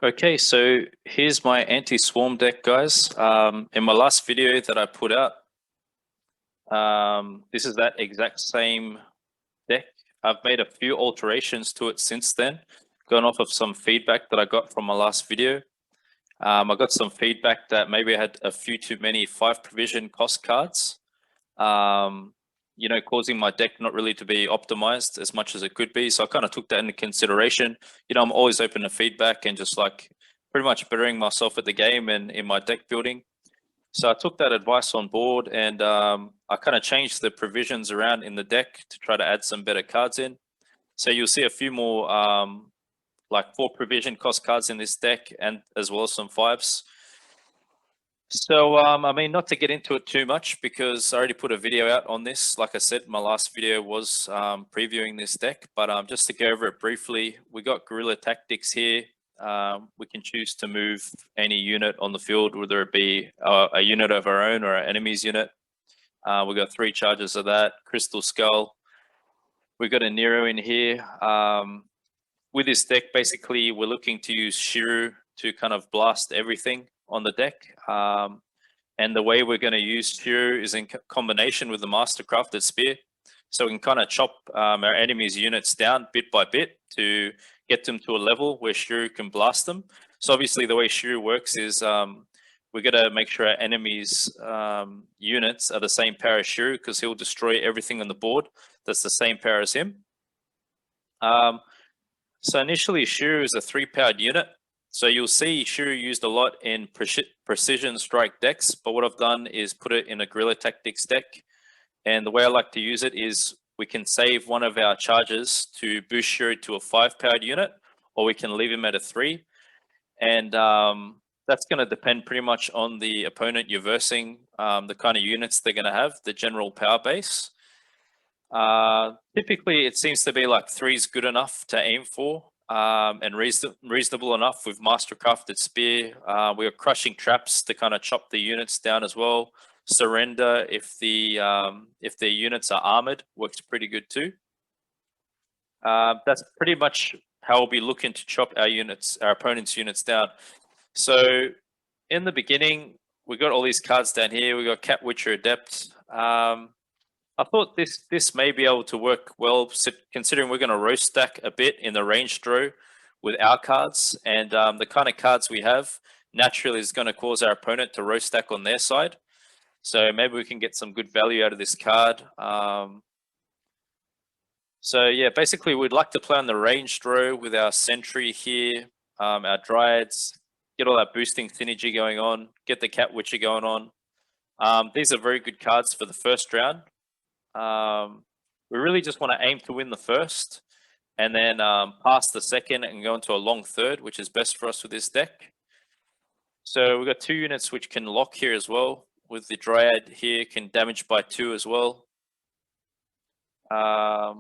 Okay, so here's my anti-swarm deck, guys. In my last video that I put out, this is that exact same deck. I've made a few alterations to it since then, going off of some feedback that I got from my last video. I got some feedback that maybe I had a few too many 5 provision cost cards, causing my deck not really to be optimized as much as it could be. So I kind of took that into consideration. I'm always open to feedback and just like pretty much bettering myself at the game and in my deck building. So I took that advice on board, and I kind of changed the provisions around in the deck to try to add some better cards in. So you'll see a few more like 4 provision cost cards in this deck, and as well as some 5s. So, I mean, not to get into it too much because I already put a video out on this. Like I said, my last video was previewing this deck, but just to go over it briefly, we got Guerilla tactics here. We can choose to move any unit on the field, whether it be a unit of our own or our enemy's unit. We got 3 charges of that. Crystal Skull. We got a Nero in here. With this deck, basically, we're looking to use Schirru to kind of blast everything on the deck. And the way we're going to use Schirru is in combination with the Mastercrafted Spear. So we can kind of chop our enemy's units down bit by bit to get them to a level where Schirru can blast them. So obviously the way Schirru works is we're going to make sure our enemy's units are the same power as Schirru, because he'll destroy everything on the board that's the same power as him. So initially Schirru is a 3-powered unit. So you'll see Schirru used a lot in precision strike decks, but what I've done is put it in a Guerilla Tactics deck. And the way I like to use it is we can save one of our charges to boost Schirru to a 5-powered unit, or we can leave him at a 3. And that's going to depend pretty much on the opponent you're versing, the kind of units they're going to have, the general power base. Typically, it seems to be like 3 is good enough to aim for. And reasonable enough with Mastercrafted Spear. We are crushing traps to kind of chop the units down as well. Surrender if the units are armored works pretty good too. That's pretty much how we'll be looking to chop our opponent's units down. So in the beginning, we got all these cards down here. We got Cat Witcher Adept. I thought this may be able to work well, considering we're going to roast stack a bit in the range draw with our cards, and the kind of cards we have naturally is going to cause our opponent to roast stack on their side. So maybe we can get some good value out of this card. So yeah, basically we'd like to play on the range draw with our Sentry here, our Dryads, get all that boosting synergy going on, get the Cat Witcher going on. These are very good cards for the first round. We really just want to aim to win the first, and then pass the second and go into a long third, which is best for us with this deck. So we've got 2 units which can lock here as well, with the Dryad here can damage by 2 as well. Got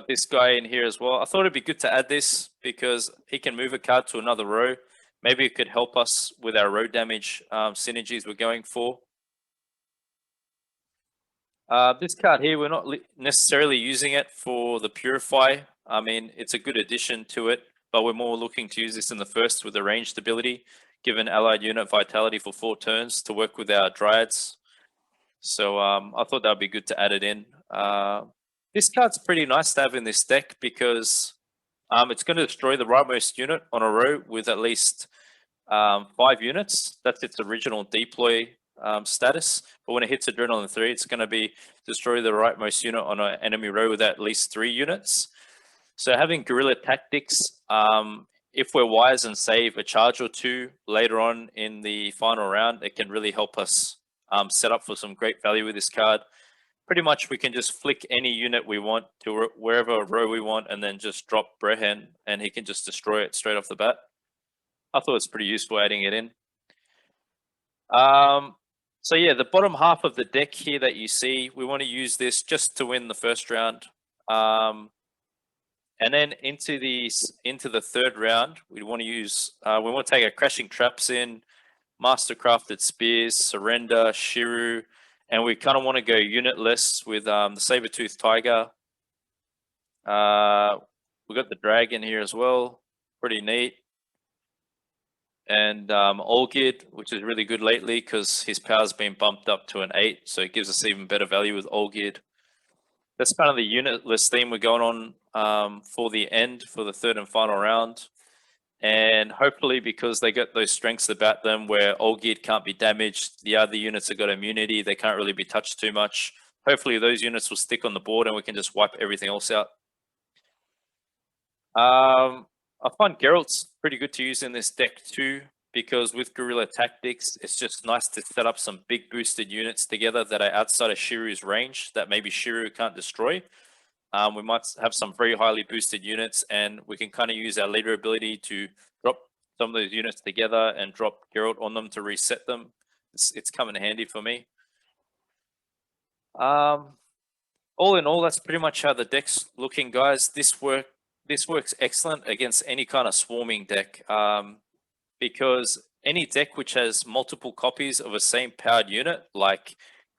this guy in here as well. I thought it'd be good to add this because he can move a card to another row. Maybe it could help us with our row damage synergies we're going for. This card here, we're not necessarily using it for the Purify. I mean, it's a good addition to it, but we're more looking to use this in the first with the ranged ability, given allied unit vitality for 4 turns to work with our Dryads. So I thought that would be good to add it in. This card's pretty nice to have in this deck because it's going to destroy the rightmost unit on a row with at least 5 units. That's its original deploy status, but when it hits Adrenaline 3, it's going to be destroy the rightmost unit on an enemy row with at least 3 units. So having Guerilla Tactics, if we're wise and save a charge or 2 later on in the final round, it can really help us set up for some great value with this card. Pretty much we can just flick any unit we want to wherever row we want and then just drop Brehen and he can just destroy it straight off the bat. I thought it's pretty useful adding it in. So yeah, the bottom half of the deck here that you see, we want to use this just to win the first round. And then into the 3rd round, we want to take our Crashing Traps in, Mastercrafted Spears, Surrender, Schirru, and we kind of want to go unitless with the Saber-Tooth Tiger. We got the Dragon here as well, pretty neat. and Olgid, which is really good lately because his power's been bumped up to an 8, so it gives us even better value with Olgid. That's kind of the unit list theme we're going on for the end, for the third and final round. And hopefully, because they got those strengths about them where Olgid can't be damaged, the other units have got immunity, they can't really be touched too much. Hopefully those units will stick on the board and we can just wipe everything else out. I find Geralt's pretty good to use in this deck too, because with Guerilla tactics, it's just nice to set up some big boosted units together that are outside of Schirru's range that maybe Schirru can't destroy. We might have some very highly boosted units, and we can kind of use our leader ability to drop some of those units together and drop Geralt on them to reset them. It's come in handy for me. All in all, that's pretty much how the deck's looking, guys. This works excellent against any kind of swarming deck, because any deck which has multiple copies of a same powered unit, like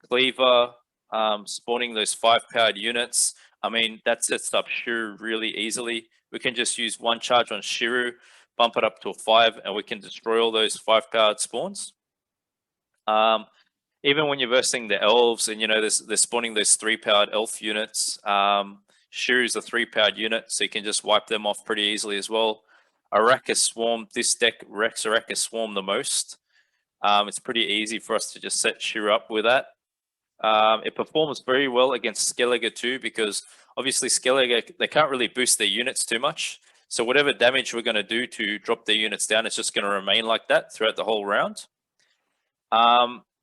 Cleaver, spawning those 5 powered units, I mean, that sets up Schirru really easily. We can just use 1 charge on Schirru, bump it up to a 5, and we can destroy all those 5 powered spawns. Even when you're versing the elves and, you know, they're spawning those 3 powered elf units, Schirru's a 3 powered unit, so you can just wipe them off pretty easily as well. Arachas Swarm, this deck wrecks Arachas Swarm the most. It's pretty easy for us to just set Schirru up with that. It performs very well against Skellige too, because obviously Skellige, they can't really boost their units too much. So whatever damage we're going to do to drop their units down, it's just going to remain like that throughout the whole round.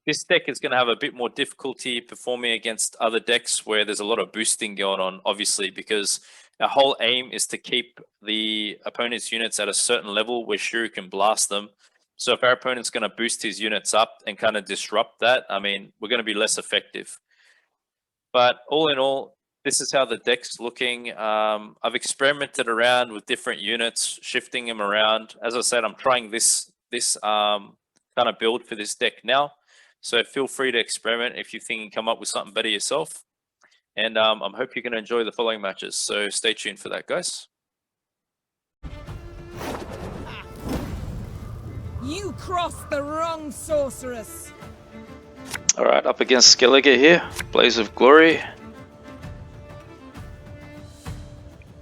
This deck is going to have a bit more difficulty performing against other decks where there's a lot of boosting going on, obviously, because our whole aim is to keep the opponent's units at a certain level where Schirru can blast them. So if our opponent's going to boost his units up and kind of disrupt that, I mean, we're going to be less effective. But all in all, this is how the deck's looking. I've experimented around with different units, shifting them around. As I said, I'm trying this kind of build for this deck now. So feel free to experiment if you think you can come up with something better yourself. And I hope you can enjoy the following matches. So stay tuned for that, guys. You crossed the wrong sorceress. Alright, up against Skellige here. Blaze of Glory.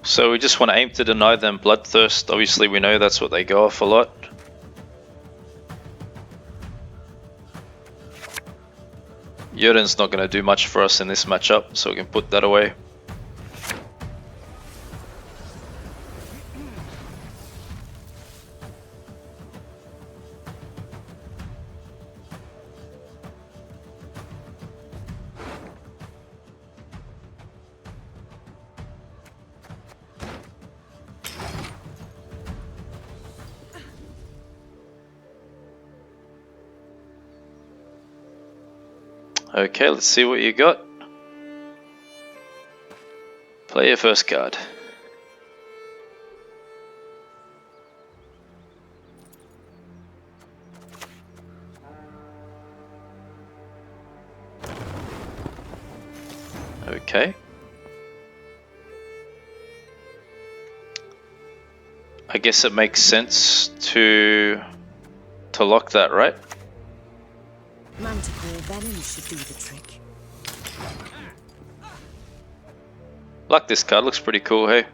So we just want to aim to deny them Bloodthirst. Obviously we know that's what they go off a lot. Yrden's not going to do much for us in this matchup, so we can put that away. Okay, let's see what you got. Play your first card. Okay. I guess it makes sense to lock that, right? Manticore venom should do the trick. Like this card, looks pretty cool, hey?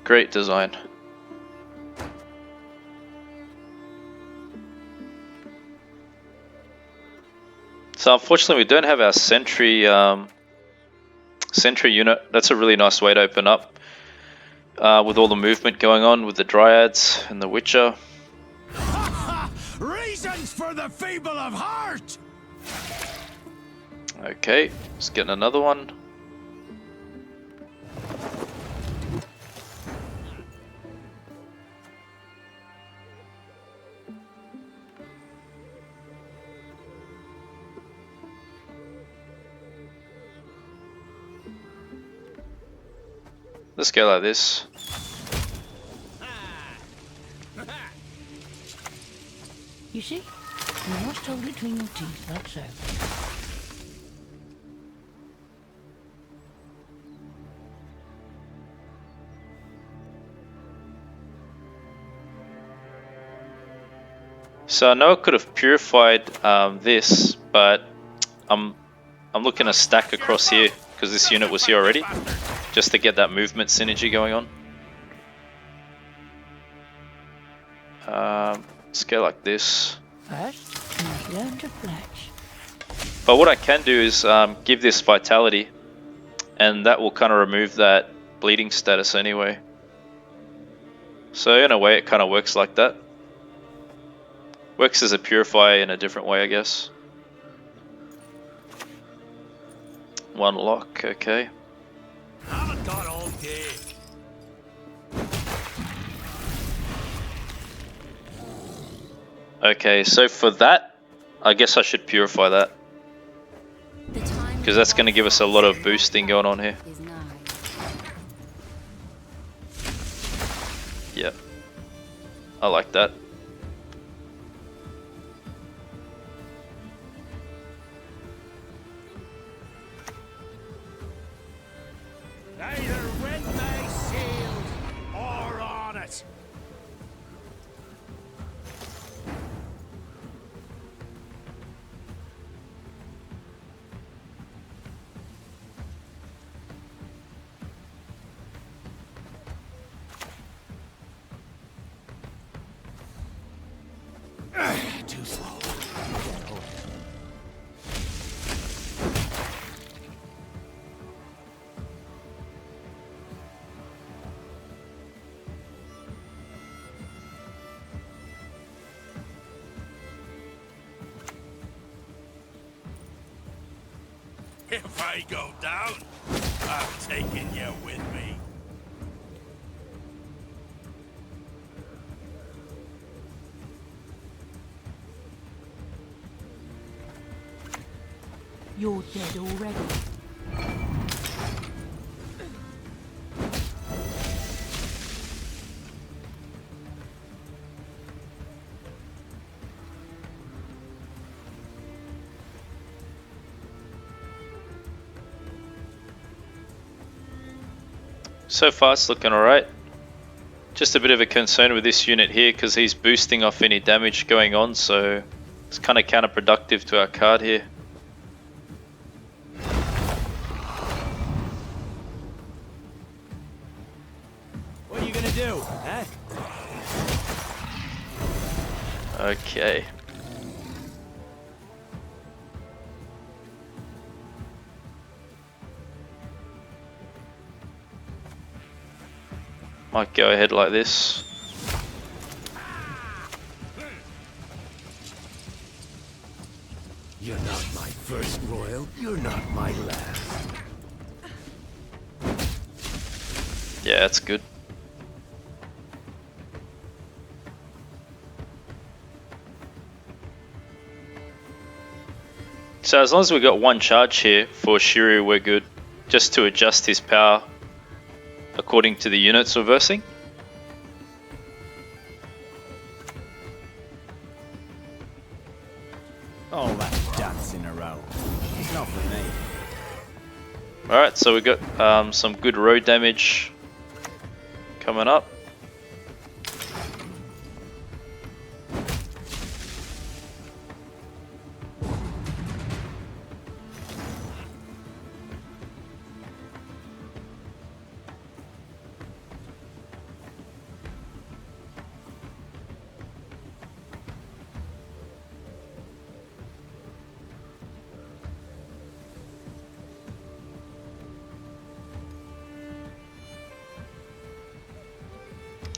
Great design. So unfortunately we don't have our sentry unit. That's a really nice way to open up with all the movement going on with the Dryads and the Witcher. Reasons for the feeble of heart. Okay, let's get another one. Let's go like this. You see? You must hold it between your teeth, like so. So I know I could have purified this, but I'm looking to stack across here because this unit was here already, just to get that movement synergy going on. Let's go like this. First, you must learn to fletch. But what I can do is give this vitality, and that will kind of remove that bleeding status anyway. So in a way it kind of works like that. Works as a purifier in a different way, I guess. One lock, okay. Haven't got all day. Okay, so for that, I guess I should purify that, because that's going to give us a lot of boosting going on here. Yep, I like that. Either with my shield or on it. Too slow. If I go down, I'm taking you with me. You're dead already. So far it's looking alright. Just a bit of a concern with this unit here because he's boosting off any damage going on, so it's kind of counterproductive to our card here. What are you gonna do, huh? Okay. Might go ahead like this. You're not my first royal, you're not my last. Yeah, that's good. So as long as we got one charge here for Schirru, we're good. Just to adjust his power according to the units we're versing. All that dance in a row. It's not for me. Alright, so we got some good road damage coming up.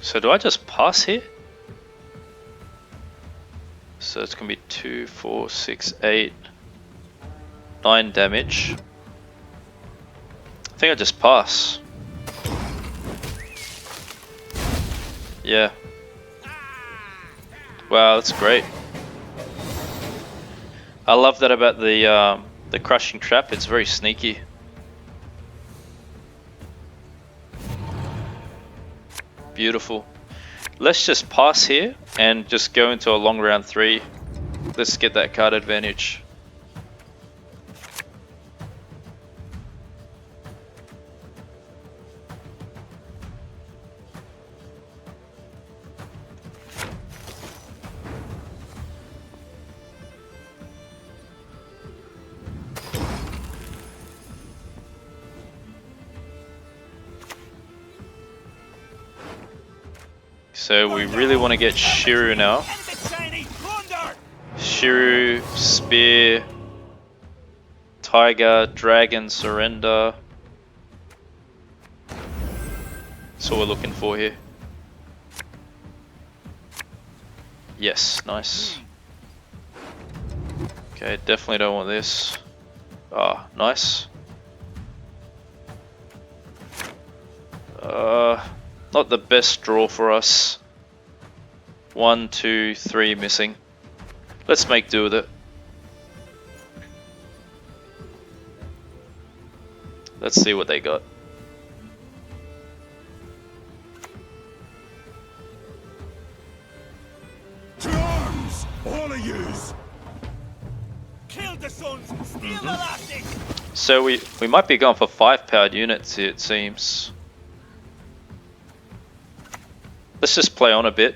So do I just pass here? So it's gonna be 2, 4, 6, 8, 9 damage. I think I just pass. Yeah. Wow, that's great. I love that about the crushing trap. It's very sneaky. Beautiful. Let's just pass here and just go into a long round 3. Let's get that card advantage. So we really want to get Schirru now. Schirru, Spear, Tiger, Dragon, Surrender. That's what we're looking for here. Yes, nice. Okay, definitely don't want this. Ah, nice. Not the best draw for us. 1, 2, 3 missing. Let's make do with it. Let's see what they got. To arms, all of yous! Kill the sons, steal the lasses! So we might be going for 5-powered units here, it seems. Let's just play on a bit.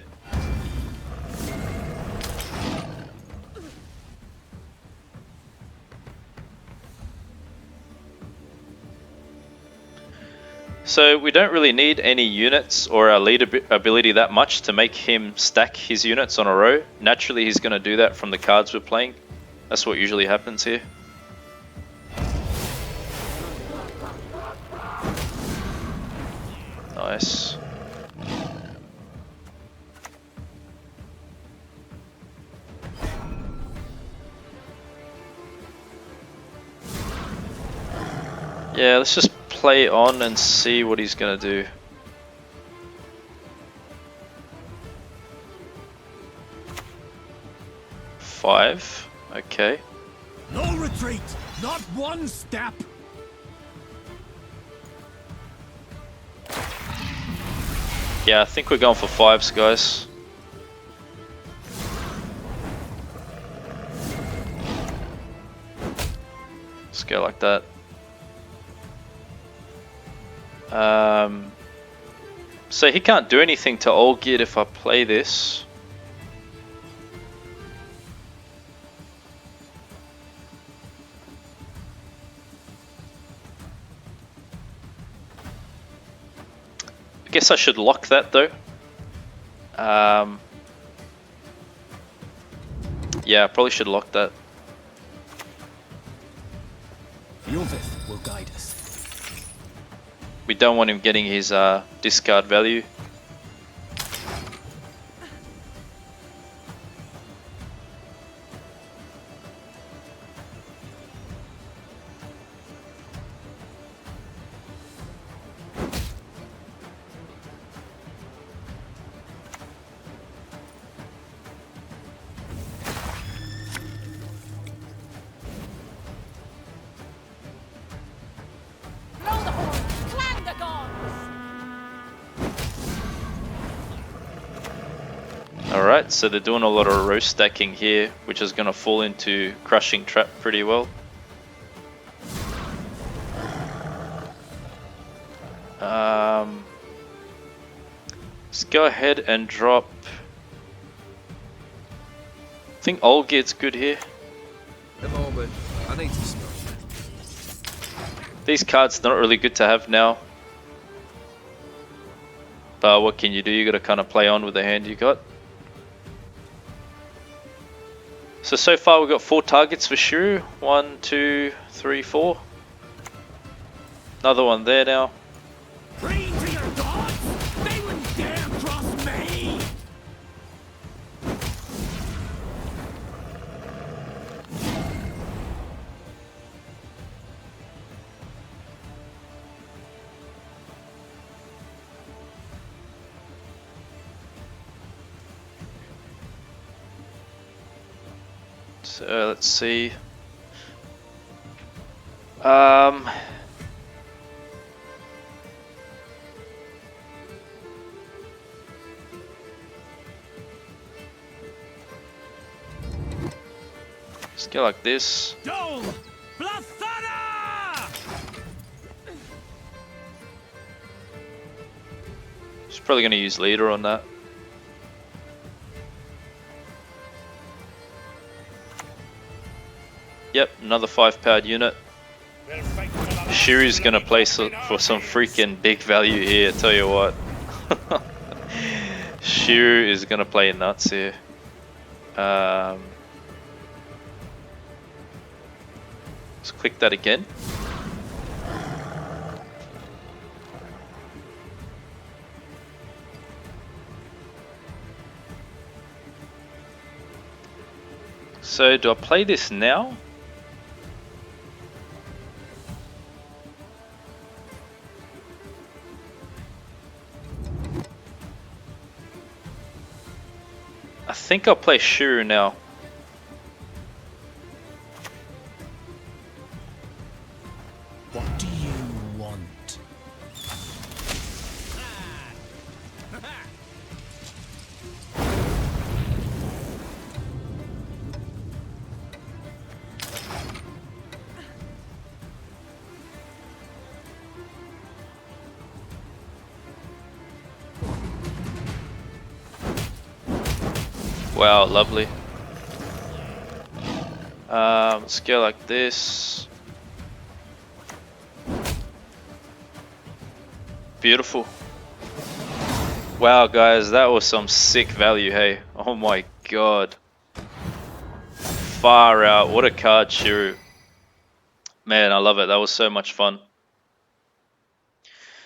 So we don't really need any units or our lead ability that much to make him stack his units on a row. Naturally he's going to do that from the cards we're playing. That's what usually happens here. Nice. Yeah, let's just play on and see what he's gonna do. Five, okay. No retreat, not one step! Yeah, I think we're going for 5s, guys. Let's go like that. So he can't do anything to Olgierd if I play this. I guess I should lock that though. Yeah, I probably should lock that. Yulvith will guide us. We don't want him getting his discard value. Blow the horn! Clang the gongs! Alright, so they're doing a lot of row stacking here, which is going to fall into Crushing Trap pretty well. Let's go ahead and drop... I think Olgierd's good here. The moment, I need to stop. These cards not really good to have now. But what can you do? You got to kind of play on with the hand you got. So far we've got 4 targets for Schirru. 1, 2, 3, 4. Another one there now. Pray to your gods! They wouldn't dare cross me! So let's see. Let's go like this. Dole! Blathana! She's probably going to use leader on that. Yep, another 5-powered unit. Schirru's going to play for some freaking big value here, I tell you what. Schirru is gonna play nuts here. Let's click that again. So do I play this now? I think I'll play Schirru now. What do you want? Wow, lovely. Let's go like this. Beautiful. Wow, guys, that was some sick value, hey. Oh my god. Far out. What a card, Schirru. Man, I love it. That was so much fun.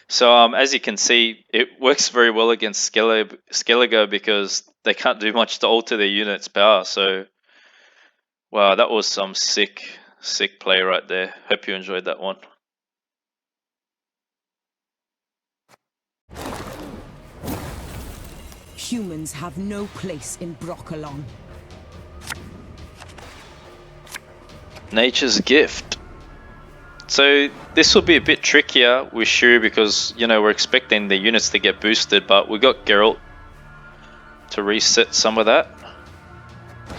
So as you can see, it works very well against Skellige because they can't do much to alter their unit's power. So, wow, that was some sick play right there. Hope you enjoyed that one. Humans have no place in Broccolon. Nature's Gift. So this will be a bit trickier with Schirru because, you know, we're expecting the units to get boosted, but we got Geralt to reset some of that.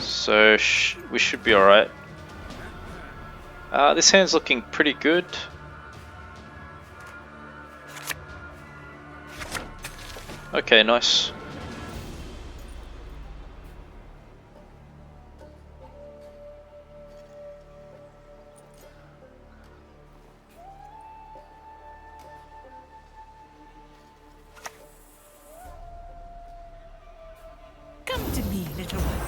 So we should be alright. This hand's looking pretty good. Okay, nice. Come to me, little one.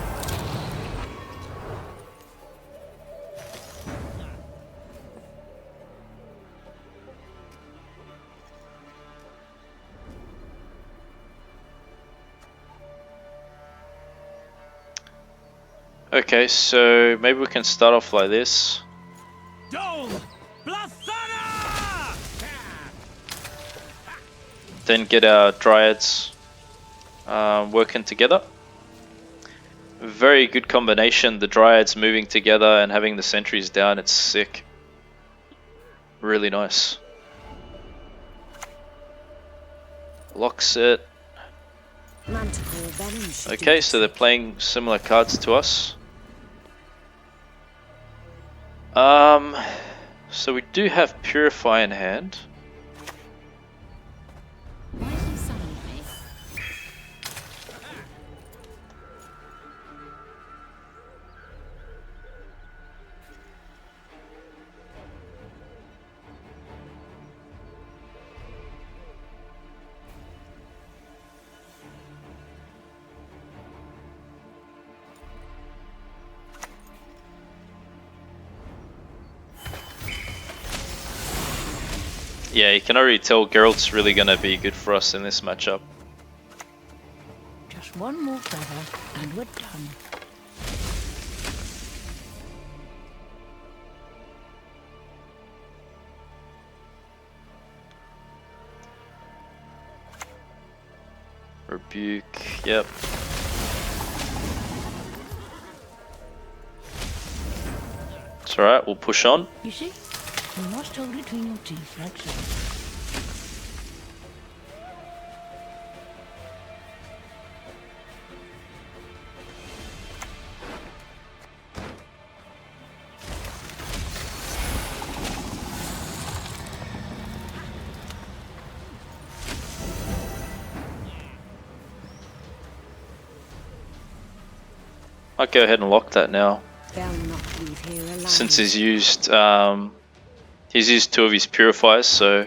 Okay, so maybe we can start off like this. Dome! Blasana! Then get our dryads working together. Very good combination, the dryads moving together and having the sentries down. It's sick. Really nice. Locks it. Okay, so they're playing similar cards to us. So we do have Purify in hand. Why is he summoning me? Yeah, you can already tell Geralt's really going to be good for us in this matchup. Just one more feather and we're done. Rebuke, yep. It's alright, we'll push on. You see? You must hold it between your teeth, like so. I'll go ahead and lock that now. They'll not leave here alive. Since he's used two of his purifiers, so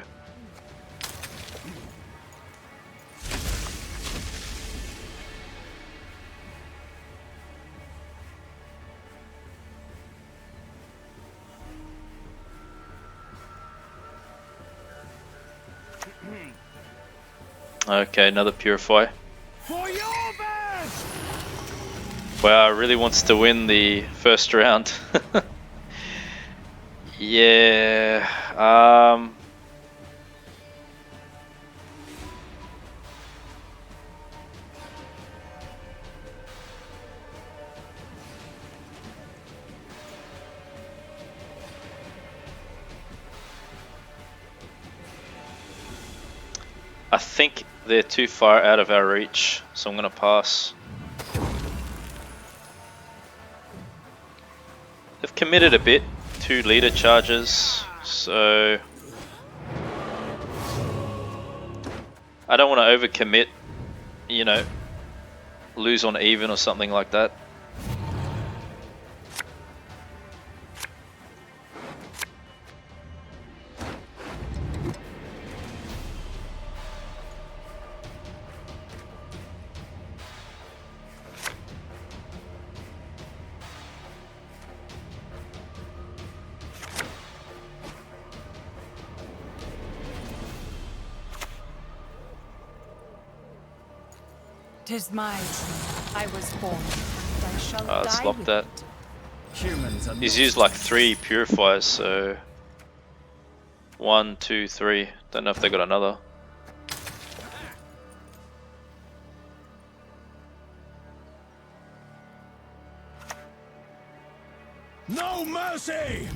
Okay, another Purify. For your best! Wow, really wants to win the first round. Yeah. I think they're too far out of our reach, so I'm gonna pass. They've committed a bit, 2 leader charges, so I don't want to overcommit, you know, lose on even or something like that. Tis my tree. I was born. And I shall Let's die lock with that. it. Humans are He's not used like 3 purifiers, so 1, 2, 3. Don't know if they got another. no mercy!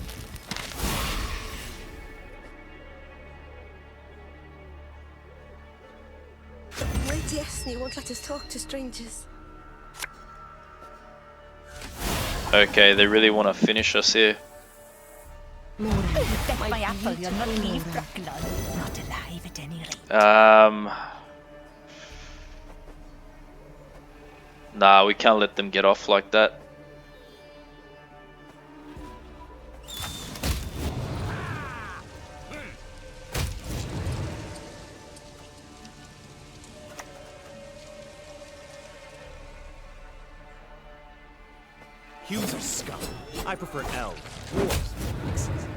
Mighty Esne won't let us talk to strangers. Okay, they really want to finish us here. Death by apple, you're not leave Bracknell. Not alive at any rate. Nah, we can't let them get off like that. Hughes are scum. I prefer elves, dwarves, pixies.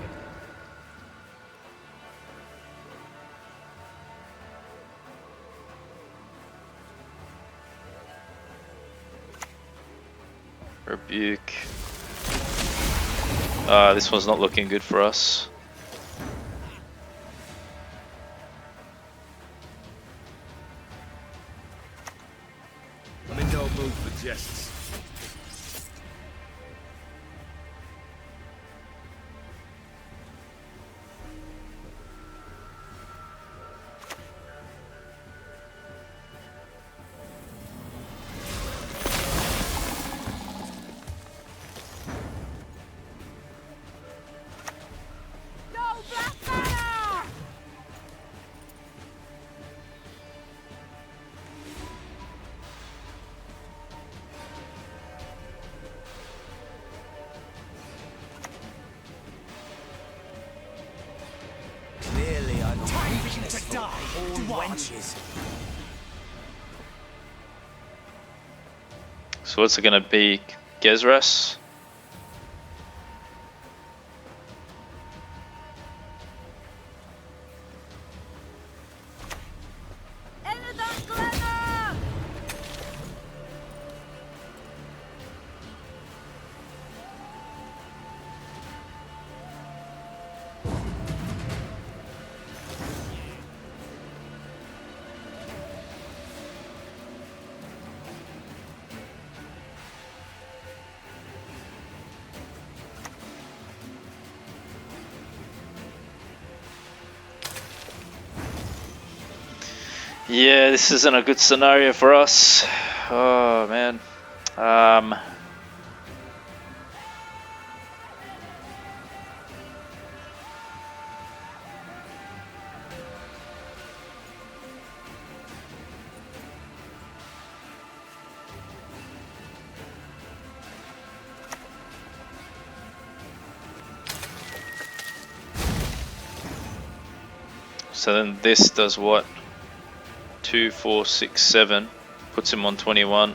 Rebuke. This one's not looking good for us. I'm in no mood for jests. No black banner! Clearly, I'm time to die. All wenches. So what's it gonna be? Gezras? Enedan Glenna! Yeah, this isn't a good scenario for us. Oh man. So then this does what? 2, 4, 6, 7. Puts him on 21.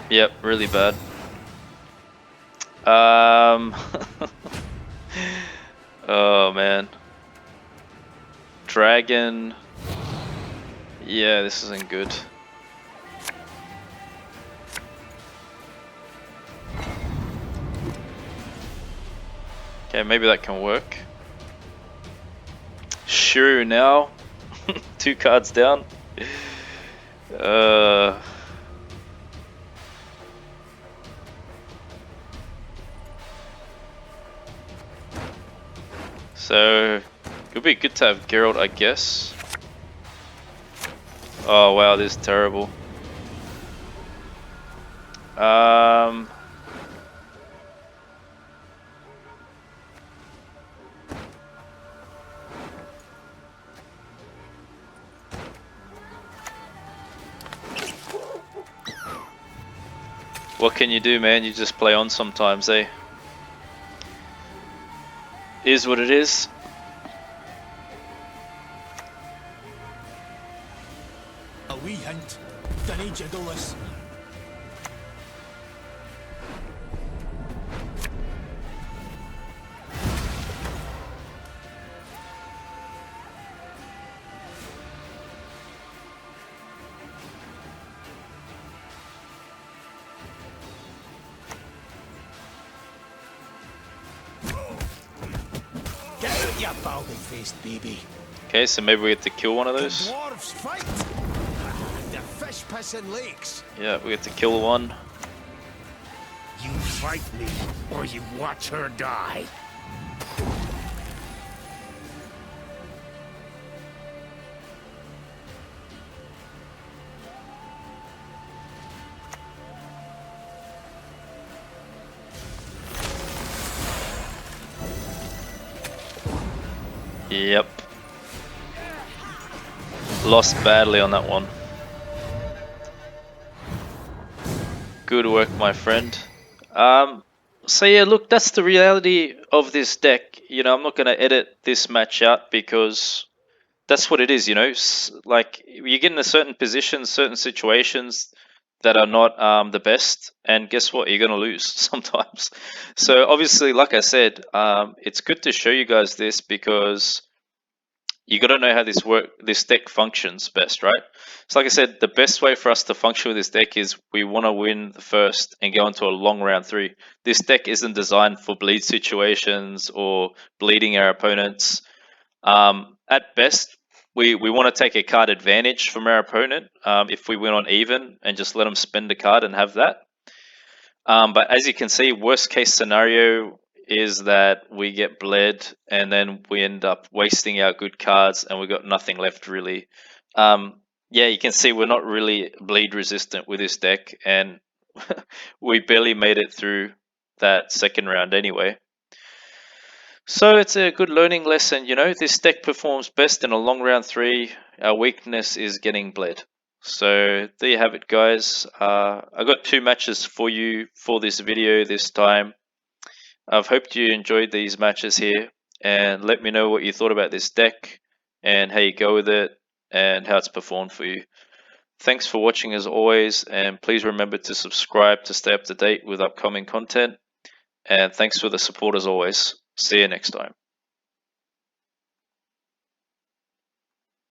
Yep, really bad. Oh man. Dragon. Yeah, this isn't good. Okay, maybe that can work. Schirru now. 2 cards down. So it would be good to have Geralt, I guess. Oh wow, this is terrible. What can you do, man? You just play on sometimes, eh? Is what it is. A wee hint. Dinny jiggles. Get out, you baldy-faced baby. Okay, so maybe we get to kill one of those. Dwarves fight. The fish pissing lakes. Yeah, we get to kill one. You fight me, or you watch her die. Yep. Lost badly on that one. Good work, my friend. So yeah, look, that's the reality of this deck. You know, I'm not going to edit this match out because that's what it is, you know. Like, you get in a certain position, certain situations that are not the best, and guess what? You're going to lose sometimes. So obviously, like I said, it's good to show you guys this because you got to know how this deck functions best, right? So like I said, the best way for us to function with this deck is we want to win the first and go into a long round 3. This deck isn't designed for bleed situations or bleeding our opponents. At best, we want to take a card advantage from our opponent if we win on even and just let them spend a card and have that. But as you can see, worst case scenario is that we get bled and then we end up wasting our good cards and we got nothing left really. Yeah, you can see we're not really bleed resistant with this deck, and we barely made it through that second round anyway. So it's a good learning lesson, you know. This deck performs best in a long round 3. Our weakness is getting bled. So there you have it, guys. I got 2 matches for you for this video this time. I've hoped you enjoyed these matches here, and let me know what you thought about this deck and how you go with it and how it's performed for you. Thanks for watching as always, and please remember to subscribe to stay up to date with upcoming content. And thanks for the support as always. See you next time.